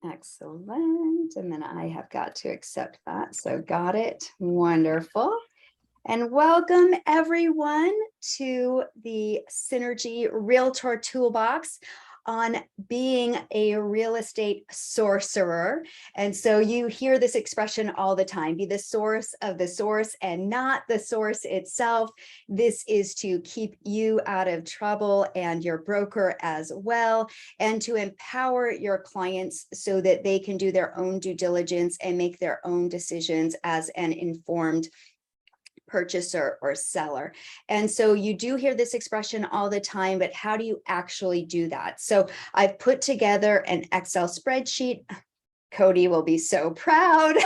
Excellent. And then I have got to accept that. So got it. Wonderful. And welcome everyone to the Synergy Realtor Toolbox on being a real estate sorcerer. And so you hear this expression all the time, be the source of the source and not the source itself. This is to keep you out of trouble and your broker as well, and to empower your clients so that they can do their own due diligence and make their own decisions as an informed purchaser or seller. And so you do hear this expression all the time, but how do you actually do that? So I've put together an Excel spreadsheet. Cody will be so proud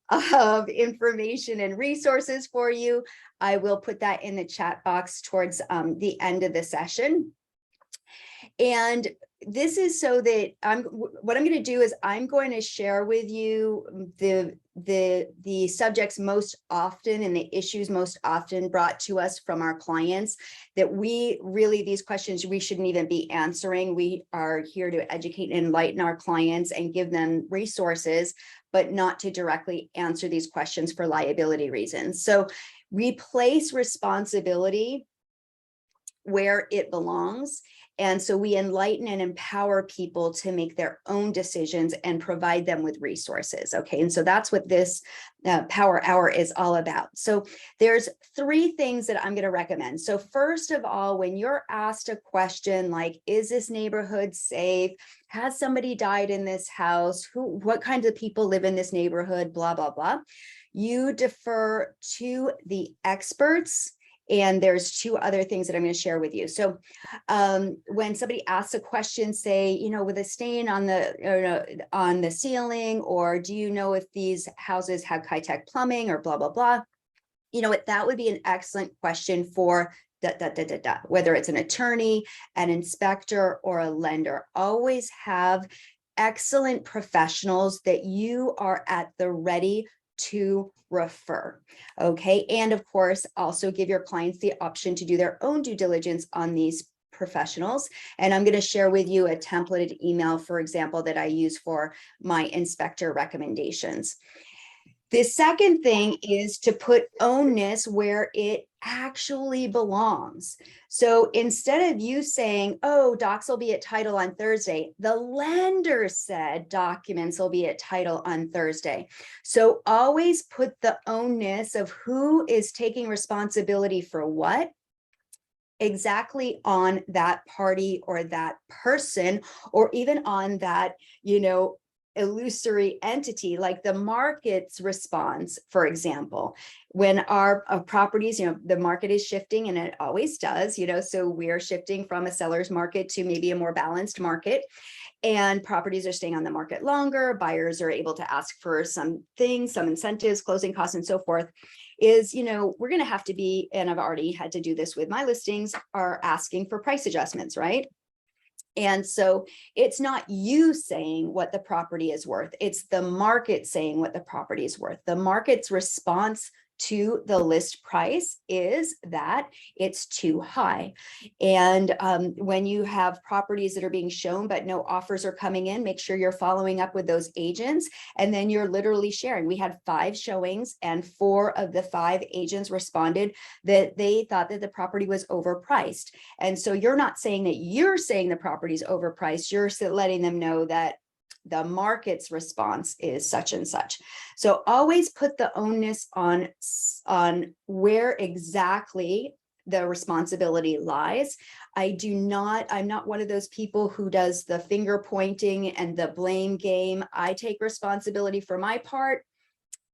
of information and resources for you. I will put that in the chat box towards the end of the session. And this is so that what I'm going to do is I'm going to share with you the subjects most often and the issues most often brought to us from our clients that we really, these questions we shouldn't even be answering. We are here to educate and enlighten our clients and give them resources, but not to directly answer these questions for liability reasons. So we place responsibility where it belongs. And so we enlighten and empower people to make their own decisions and provide them with resources. Okay, and so that's what this Power Hour is all about. So there's 3 things that I'm going to recommend. So first of all, when you're asked a question like, is this neighborhood safe? Has somebody died in this house? What kinds of people live in this neighborhood? Blah, blah, blah. You defer to the experts. And there's 2 other things that I'm going to share with you. So when somebody asks a question, say, with a stain on the ceiling, or do you know if these houses have high-tech plumbing or blah, blah, blah, that would be an excellent question for whether it's an attorney, an inspector, or a lender. Always have excellent professionals that you are at the ready to refer. Okay. And of course, also give your clients the option to do their own due diligence on these professionals. And I'm going to share with you a templated email, for example, that I use for my inspector recommendations. The second thing is to put ownness where it actually belongs. So instead of you saying, oh, docs will be at title on Thursday, the lender said documents will be at title on Thursday. So always put the ownness of who is taking responsibility for what exactly on that party or that person, or even on that, illusory entity, like the market's response, for example. When our properties, the market is shifting, and it always does, so we're shifting from a seller's market to maybe a more balanced market, and properties are staying on the market longer. Buyers are able to ask for some things, some incentives, closing costs, and so forth. We're going to have to be, and I've already had to do this with my listings, are asking for price adjustments, right? And so it's not you saying what the property is worth. It's the market saying what the property is worth. The market's response to the list price is that it's too high. And when you have properties that are being shown, but no offers are coming in, make sure you're following up with those agents. And then you're literally sharing. We had 5 showings, and 4 of the 5 agents responded that they thought that the property was overpriced. And so you're not saying that you're saying the property is overpriced. You're letting them know that the market's response is such and such. So always put the ownness on where exactly the responsibility lies. I'm not one of those people who does the finger pointing and the blame game. I take responsibility for my part,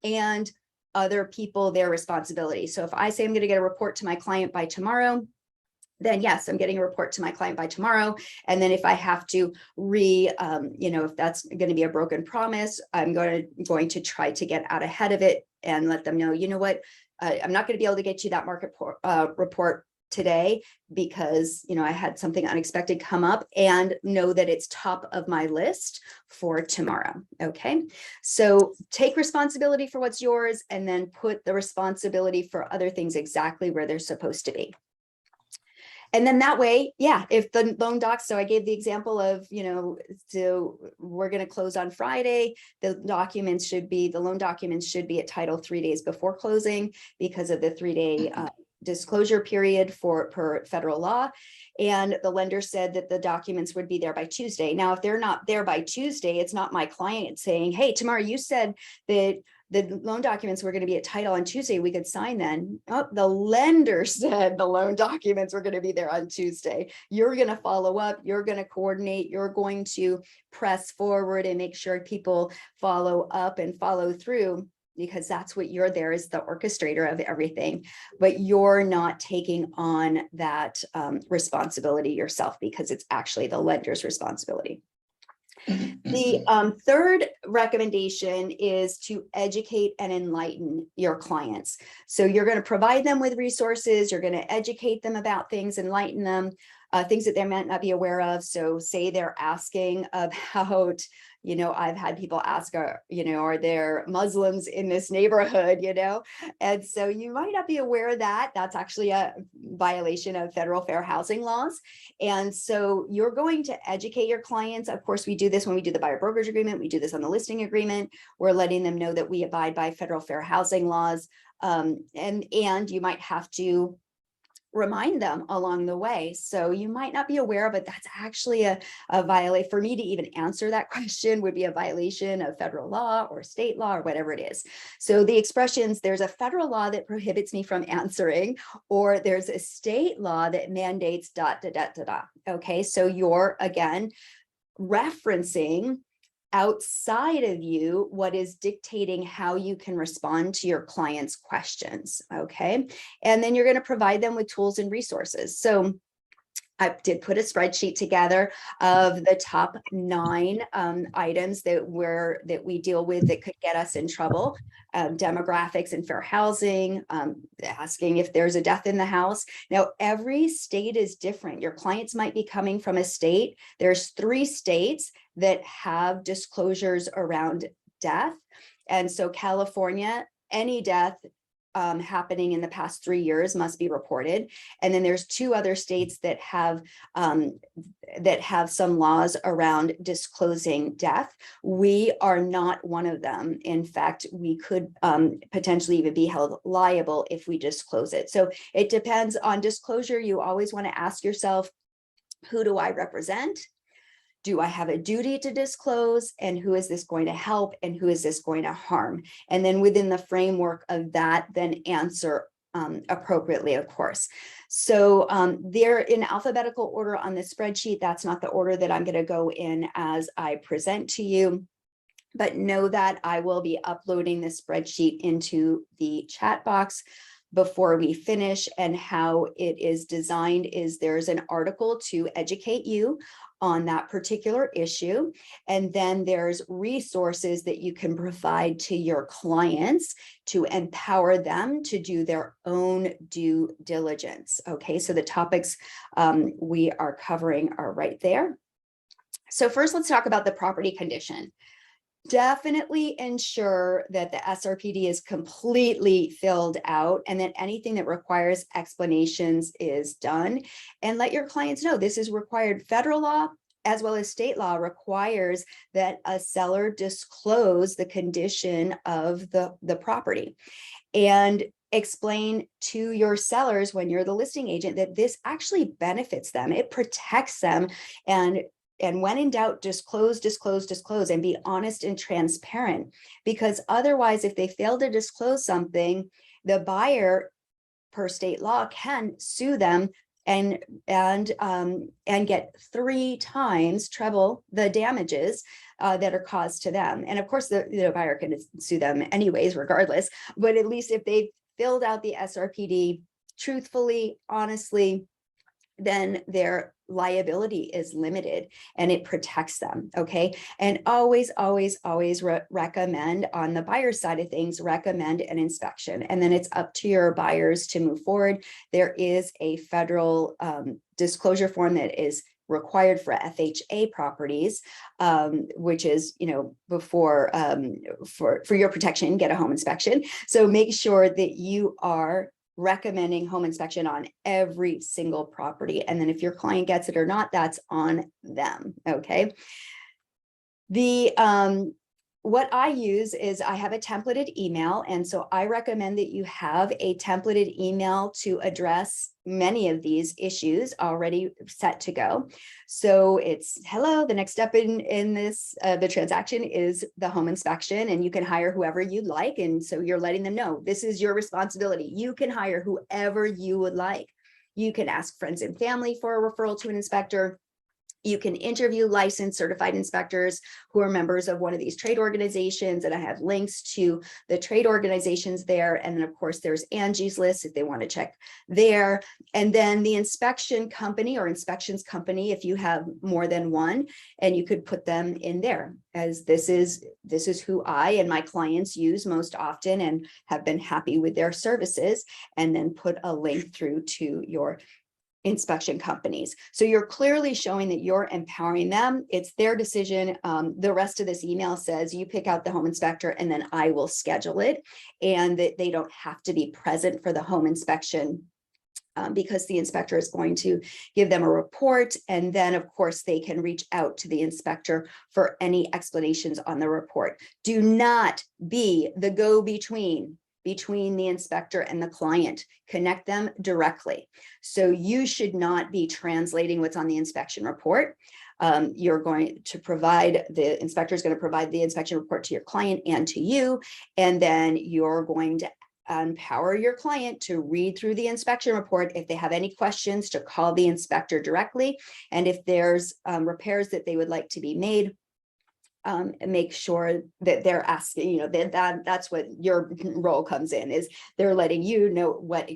and other people their responsibility. So if I say I'm going to get a report to my client by tomorrow, then yes, I'm getting a report to my client by tomorrow. And then if I have to if that's going to be a broken promise, I'm going to try to get out ahead of it and let them know, what, I'm not going to be able to get you that market report today because, I had something unexpected come up, and know that it's top of my list for tomorrow. Okay. So take responsibility for what's yours, and then put the responsibility for other things exactly where they're supposed to be. And then that way, yeah, if the loan docs, so I gave the example of, so we're going to close on Friday, the loan documents should be at title 3 days before closing because of the 3-day disclosure period per federal law. And the lender said that the documents would be there by Tuesday. Now, if they're not there by Tuesday, it's not my client saying, hey, Tamara, you said that the loan documents were going to be at title on Tuesday. We could sign then. Oh, the lender said the loan documents were going to be there on Tuesday. You're going to follow up. You're going to coordinate. You're going to press forward and make sure people follow up and follow through, because that's what you're there as the orchestrator of everything, but you're not taking on that responsibility yourself, because it's actually the lender's responsibility. The third recommendation is to educate and enlighten your clients. So you're going to provide them with resources, you're going to educate them about things, enlighten them, things that they might not be aware of. So say they're asking about, I've had people ask, are there Muslims in this neighborhood, And so you might not be aware of that. That's actually a violation of federal fair housing laws. And so you're going to educate your clients. Of course, we do this when we do the buyer brokerage agreement. We do this on the listing agreement. We're letting them know that we abide by federal fair housing laws. And you might have to remind them along the way. So you might not be aware of it. That's actually a violation. For me to even answer that question would be a violation of federal law or state law or whatever it is. So the expressions, there's a federal law that prohibits me from answering, or there's a state law that mandates ... Okay, so you're again referencing outside of you what is dictating how you can respond to your clients' questions, okay? And then you're going to provide them with tools and resources. So I did put a spreadsheet together of the top 9 items that we deal with that could get us in trouble. Demographics and fair housing, asking if there's a death in the house. Now, every state is different. Your clients might be coming from a state. There's 3 states that have disclosures around death. And so California, any death happening in the past 3 years must be reported. And then there's 2 other states that have some laws around disclosing death. We are not one of them. In fact, we could potentially even be held liable if we disclose it. So it depends on disclosure. You always want to ask yourself, who do I represent? Do I have a duty to disclose? And who is this going to help? And who is this going to harm? And then within the framework of that, then answer appropriately, of course. So they're in alphabetical order on the spreadsheet. That's not the order that I'm going to go in as I present to you. But know that I will be uploading the spreadsheet into the chat box before we finish. And how it is designed is there's an article to educate you on that particular issue. And then there's resources that you can provide to your clients to empower them to do their own due diligence. Okay, so the topics we are covering are right there. So first, let's talk about the property condition. Definitely ensure that the SRPD is completely filled out and that anything that requires explanations is done. And let your clients know this is required. Federal law as well as state law requires that a seller disclose the condition of the property. And explain to your sellers when you're the listing agent that this actually benefits them. It protects them. And when in doubt, disclose, and be honest and transparent. Because otherwise, if they fail to disclose something, the buyer, per state law, can sue them and get 3 times treble the damages that are caused to them. And of course, the buyer can sue them anyways, regardless. But at least if they filled out the SRPD truthfully, honestly, then their liability is limited and it protects them. Okay. And always recommend on the buyer side of things, recommend an inspection. And then it's up to your buyers to move forward. There is a federal disclosure form that is required for FHA properties, which is, before for your protection, get a home inspection. So make sure that you are recommending home inspection on every single property. And then if your client gets it or not, that's on them. Okay. What I use is I have a templated email. And so I recommend that you have a templated email to address many of these issues already set to go. So it's, hello, the next step in this, the transaction is the home inspection, and you can hire whoever you'd like. And so you're letting them know this is your responsibility. You can hire whoever you would like. You can ask friends and family for a referral to an inspector. You can interview licensed certified inspectors who are members of one of these trade organizations. And I have links to the trade organizations there. And then of course there's Angie's List if they want to check there. And then the inspection company or inspections company, if you have more than one, and you could put them in there, as this is who I and my clients use most often and have been happy with their services, and then put a link through to your inspection companies. So you're clearly showing that you're empowering them. It's their decision. The rest of this email says you pick out the home inspector and then I will schedule it, and that they don't have to be present for the home inspection because the inspector is going to give them a report. And then of course they can reach out to the inspector for any explanations on the report. Do not be the go-between between the inspector and the client. Connect them directly. So you should not be translating what's on the inspection report. You're going to provide, the inspector is going to provide the inspection report to your client and to you, and then you're going to empower your client to read through the inspection report. If they have any questions, to call the inspector directly. And if there's repairs that they would like to be made, make sure that they're asking, you know, that's what your role comes in, is they're letting you know what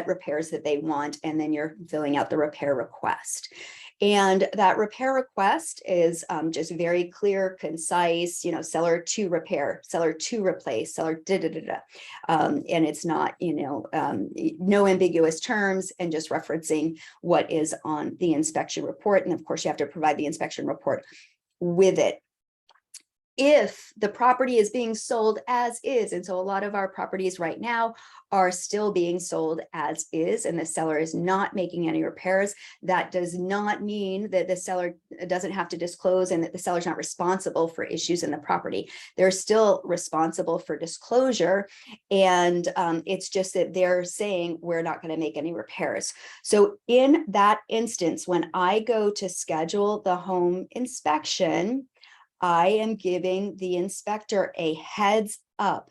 repairs that they want, and then you're filling out the repair request. And that repair request is just very clear, concise, you know, seller to repair, seller to replace, seller and it's not, you know, no ambiguous terms, and just referencing what is on the inspection report. And of course you have to provide the inspection report with it. If the property is being sold as is, and so a lot of our properties right now are still being sold as is, and the seller is not making any repairs, that does not mean that the seller doesn't have to disclose and that the seller's not responsible for issues in the property. They're still responsible for disclosure, and it's just that they're saying we're not going to make any repairs. So in that instance, when I go to schedule the home inspection, I am giving the inspector a heads up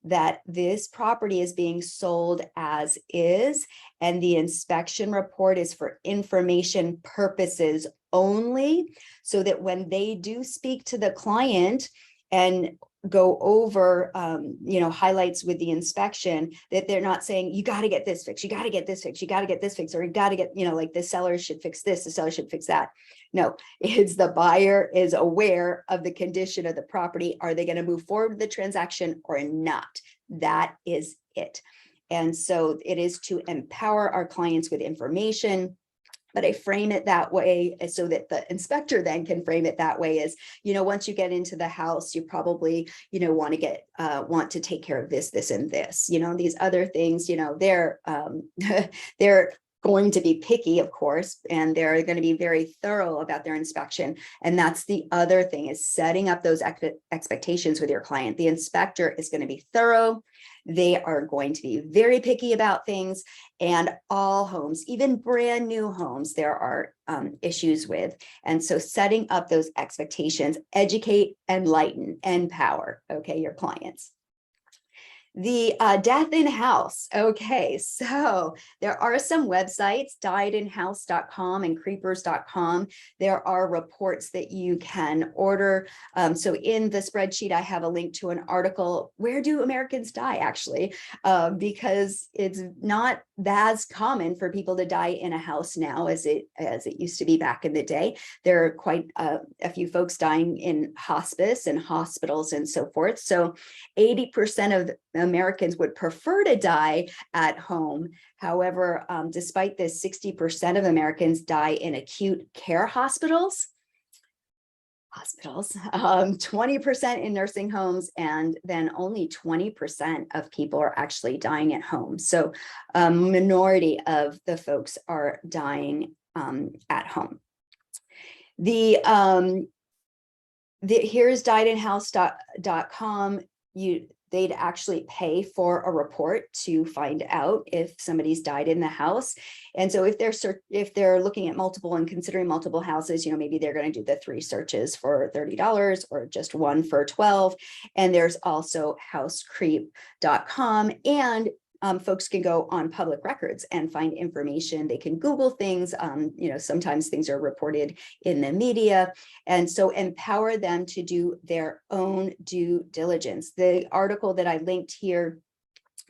that this property is being sold as is, and the inspection report is for information purposes only, so that when they do speak to the client and go over, you know, highlights with the inspection, that they're not saying, you got to get this fixed, you got to get this fixed, you got to get this fixed, or you got to get, you know, like the seller should fix this, the seller should fix that. No, it's the buyer is aware of the condition of the property. Are they going to move forward with the transaction or not? That is it. And so it is to empower our clients with information. But I frame it that way so that the inspector then can frame it that way, is, you know, once you get into the house, you probably, you know, want to take care of this, this, and this, you know, these other things, you know, they're going to be picky, of course, and they're going to be very thorough about their inspection. And that's the other thing, is setting up those expectations with your client. The inspector is going to be thorough. They are going to be very picky about things, and all homes, even brand new homes, there are issues with. And so setting up those expectations, educate, enlighten, empower, okay, your clients. The death in house. Okay, so there are some websites, diedinhouse.com and creepers.com. There are reports that you can order. So in the spreadsheet, I have a link to an article, Where Do Americans Die, actually, because it's not as common for people to die in a house now as it used to be back in the day. There are quite a few folks dying in hospice and hospitals and so forth. So 80% of Americans would prefer to die at home. However, despite this, 60% of Americans die in acute care hospitals. hospitals, 20% in nursing homes, and then only 20% of people are actually dying at home. So a minority of the folks are dying at home. Here's diedinhouse.com. They'd actually pay for a report to find out if somebody's died in the house. And so if they're looking at multiple and considering multiple houses, maybe they're going to do the 3 searches for $30 or just 1 for $12. And there's also Housecreep.com, and folks can go on public records and find information. They can Google things. Sometimes things are reported in the media. And so empower them to do their own due diligence. The article that I linked here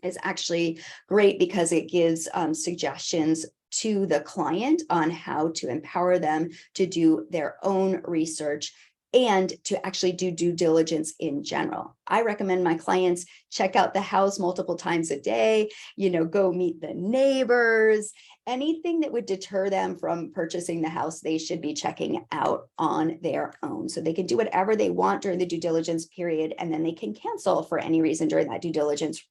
is actually great because it gives suggestions to the client on how to empower them to do their own research and to actually do due diligence in general. I recommend my clients check out the house multiple times a day, go meet the neighbors. Anything that would deter them from purchasing the house, they should be checking out on their own. So they can do whatever they want during the due diligence period, and then they can cancel for any reason during that due diligence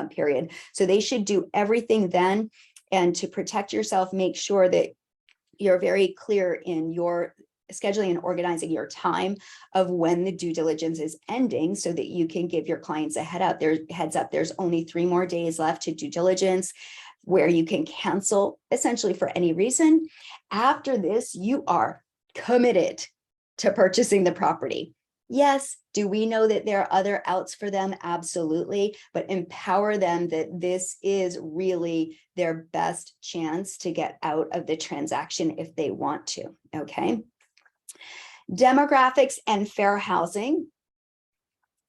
period. So they should do everything then. And to protect yourself, make sure that you're very clear in your scheduling and organizing your time of when the due diligence is ending so that you can give your clients a heads up. There's only 3 more days left to due diligence where you can cancel essentially for any reason. After this, you are committed to purchasing the property. Yes, do we know that there are other outs for them? Absolutely, but empower them that this is really their best chance to get out of the transaction if they want to, okay? Demographics and fair housing.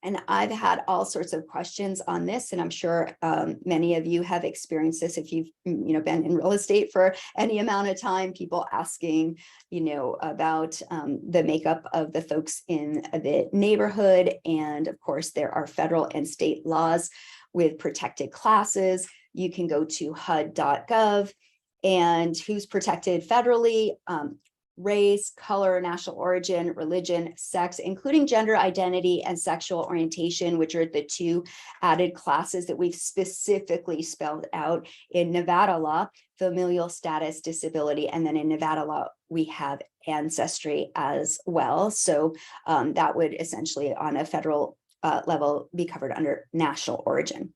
And I've had all sorts of questions on this, and I'm sure many of you have experienced this if you've been in real estate for any amount of time. People asking about the makeup of the folks in the neighborhood, and of course there are federal and state laws with protected classes. You can go to HUD.gov and who's protected federally. Race, color, national origin, religion, sex, including gender identity and sexual orientation, which are the 2 added classes that we've specifically spelled out in Nevada law, familial status, disability, and then in Nevada law, we have ancestry as well. So that would essentially on a federal level be covered under national origin.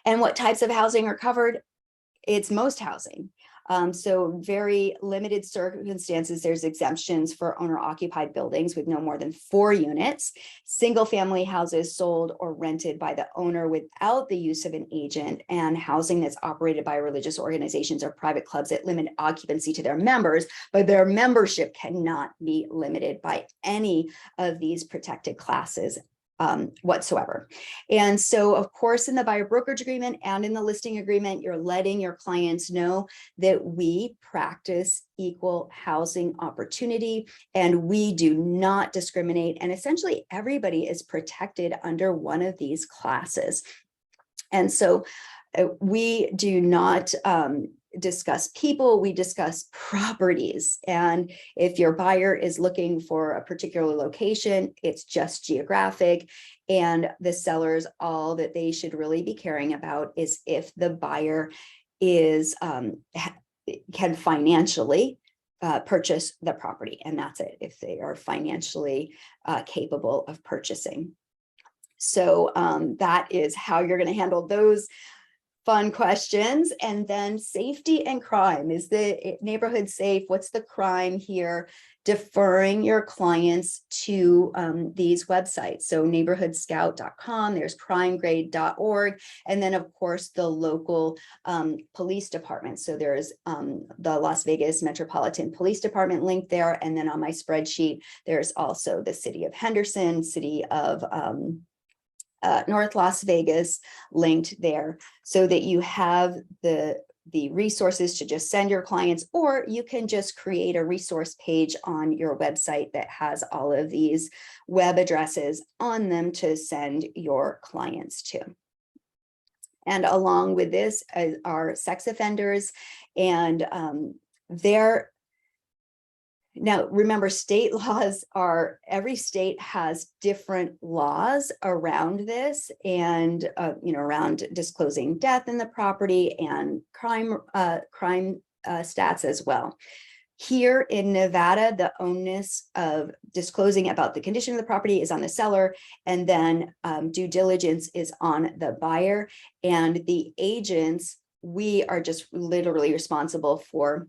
And what types of housing are covered? It's most housing. So very limited circumstances, there's exemptions for owner-occupied buildings with no more than 4 units, single-family houses sold or rented by the owner without the use of an agent, and housing that's operated by religious organizations or private clubs that limit occupancy to their members, but their membership cannot be limited by any of these protected classes whatsoever. And so, of course, in the buyer brokerage agreement and in the listing agreement, you're letting your clients know that we practice equal housing opportunity and we do not discriminate. And essentially, everybody is protected under one of these classes. And so we do not discuss people, we discuss properties. And if your buyer is looking for a particular location, it's just geographic. And the sellers, all that they should really be caring about is if the buyer is can financially purchase the property. And that's it, if they are financially capable of purchasing. So that is how you're going to handle those fun questions. And then safety and crime. Is the neighborhood safe? What's the crime here? Deferring your clients to these websites. So neighborhoodscout.com, there's crimegrade.org, and then of course the local police department. So there's the Las Vegas Metropolitan Police Department link there. And then on my spreadsheet, there's also the city of Henderson, city of North Las Vegas linked there, so that you have the resources to just send your clients, or you can just create a resource page on your website that has all of these web addresses on them to send your clients to. And along with this are sex offenders, and Now, remember, state laws are, every state has different laws around this, and around disclosing death in the property and crime stats as well. Here in Nevada, the onus of disclosing about the condition of the property is on the seller, and then due diligence is on the buyer. And the agents, we are just literally responsible for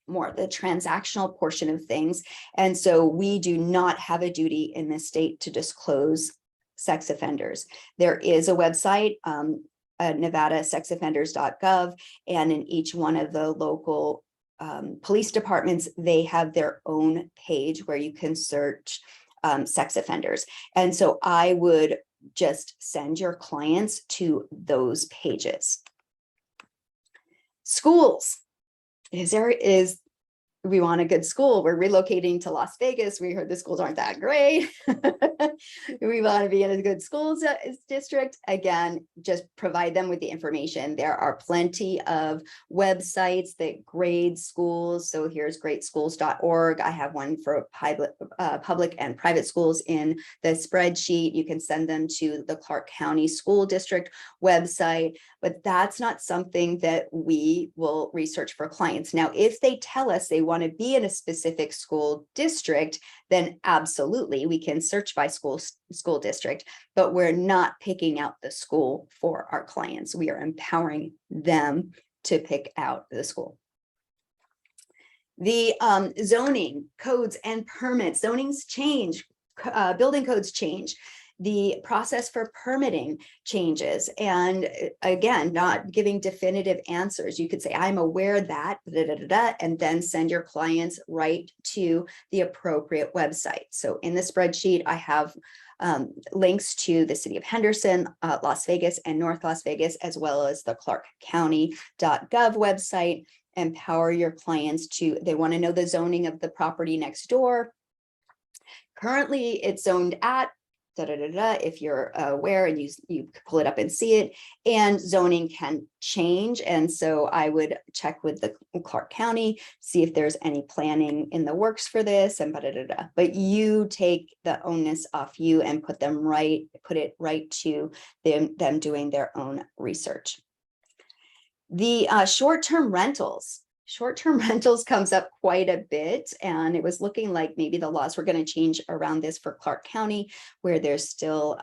more the transactional portion of things. And so we do not have a duty in this state to disclose sex offenders. There is a website, nevadasexoffenders.gov, and in each one of the local police departments, they have their own page where you can search sex offenders. And so I would just send your clients to those pages. Schools. We want a good school. We're relocating to Las Vegas. We heard the schools aren't that great. We want to be in a good schools district. Again, just provide them with the information. There are plenty of websites that grade schools. So here's greatschools.org. I have one for public and private schools in the spreadsheet. You can send them to the Clark County School District website, but that's not something that we will research for clients. Now, if they tell us they want to be in a specific school district, then absolutely we can search by school district, but we're not picking out the school for our clients. We are empowering them to pick out the school. The zoning codes and permits, zonings change, building codes change. The process for permitting changes. And again, not giving definitive answers. You could say, I'm aware that, and then send your clients right to the appropriate website. So in the spreadsheet, I have links to the city of Henderson, Las Vegas, and North Las Vegas, as well as the clarkcounty.gov website. Empower your clients to, they want to know the zoning of the property next door. Currently, it's zoned at if you're aware, and you pull it up and see it, and zoning can change. And so I would check with the Clark County, see if there's any planning in the works for this, and but you take the onus off you and put it right to them doing their own research. The short-term rentals. Short-term rentals comes up quite a bit, and it was looking like maybe the laws were going to change around this for Clark County, where they're still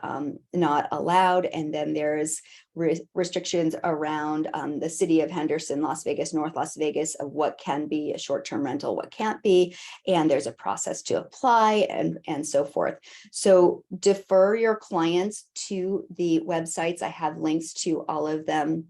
not allowed. And then there's restrictions around the city of Henderson, Las Vegas, North Las Vegas, of what can be a short-term rental, what can't be. And there's a process to apply and so forth. So defer your clients to the websites. I have links to all of them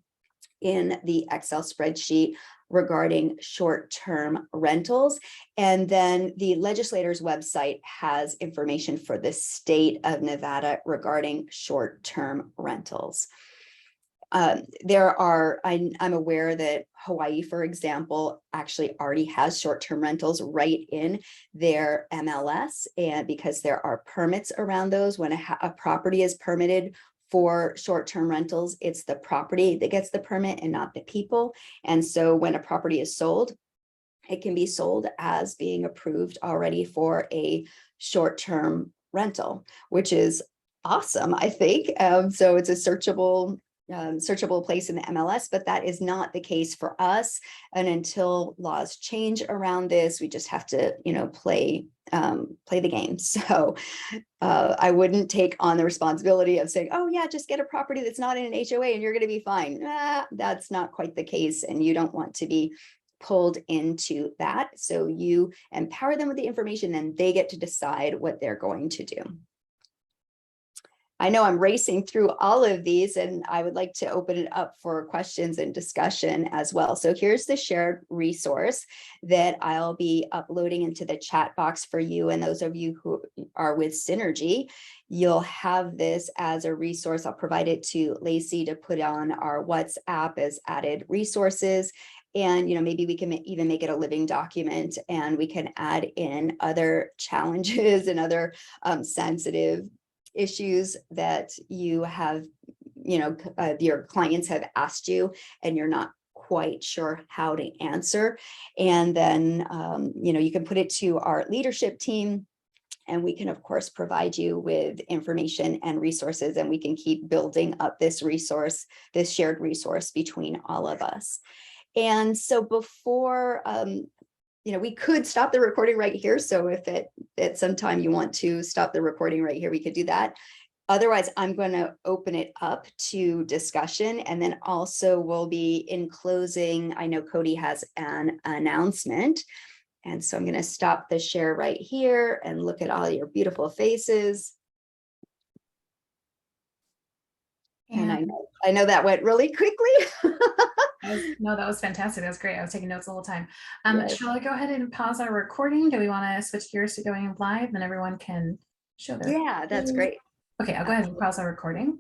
in the Excel spreadsheet regarding short-term rentals. And then the legislator's website has information for the state of Nevada regarding short-term rentals. I'm aware that Hawaii, for example, actually already has short-term rentals right in their MLS, and because there are permits around those. When a property is permitted for short-term rentals, it's the property that gets the permit and not the people. And so when a property is sold, it can be sold as being approved already for a short-term rental, which is awesome, I think. So it's a searchable place in the MLS, but that is not the case for us. And until laws change around this, we just have to, play the game. So I wouldn't take on the responsibility of saying, oh yeah, just get a property that's not in an HOA and you're going to be fine. That's not quite the case. And you don't want to be pulled into that. So you empower them with the information, and they get to decide what they're going to do. I know I'm racing through all of these, and I would like to open it up for questions and discussion as well. So here's the shared resource that I'll be uploading into the chat box for you. And those of you who are with Synergy, you'll have this as a resource. I'll provide it to Lacey to put on our WhatsApp as added resources. And, maybe we can even make it a living document, and we can add in other challenges and other sensitive issues that you have, your clients have asked you and you're not quite sure how to answer. And then, you can put it to our leadership team, and we can, of course, provide you with information and resources, and we can keep building up this shared resource between all of us. And so before, we could stop the recording right here. So if at some time you want to stop the recording right here, we could do that. Otherwise, I'm going to open it up to discussion, and then also we'll be in closing. I know Cody has an announcement. And so I'm going to stop the share right here and look at all your beautiful faces. And I know that went really quickly. No, that was fantastic. That was great. I was taking notes the whole time. Yes. Shall I go ahead and pause our recording? Do we want to switch gears to going live, and everyone can show their Yeah, that's great. Okay, I'll go ahead and pause our recording.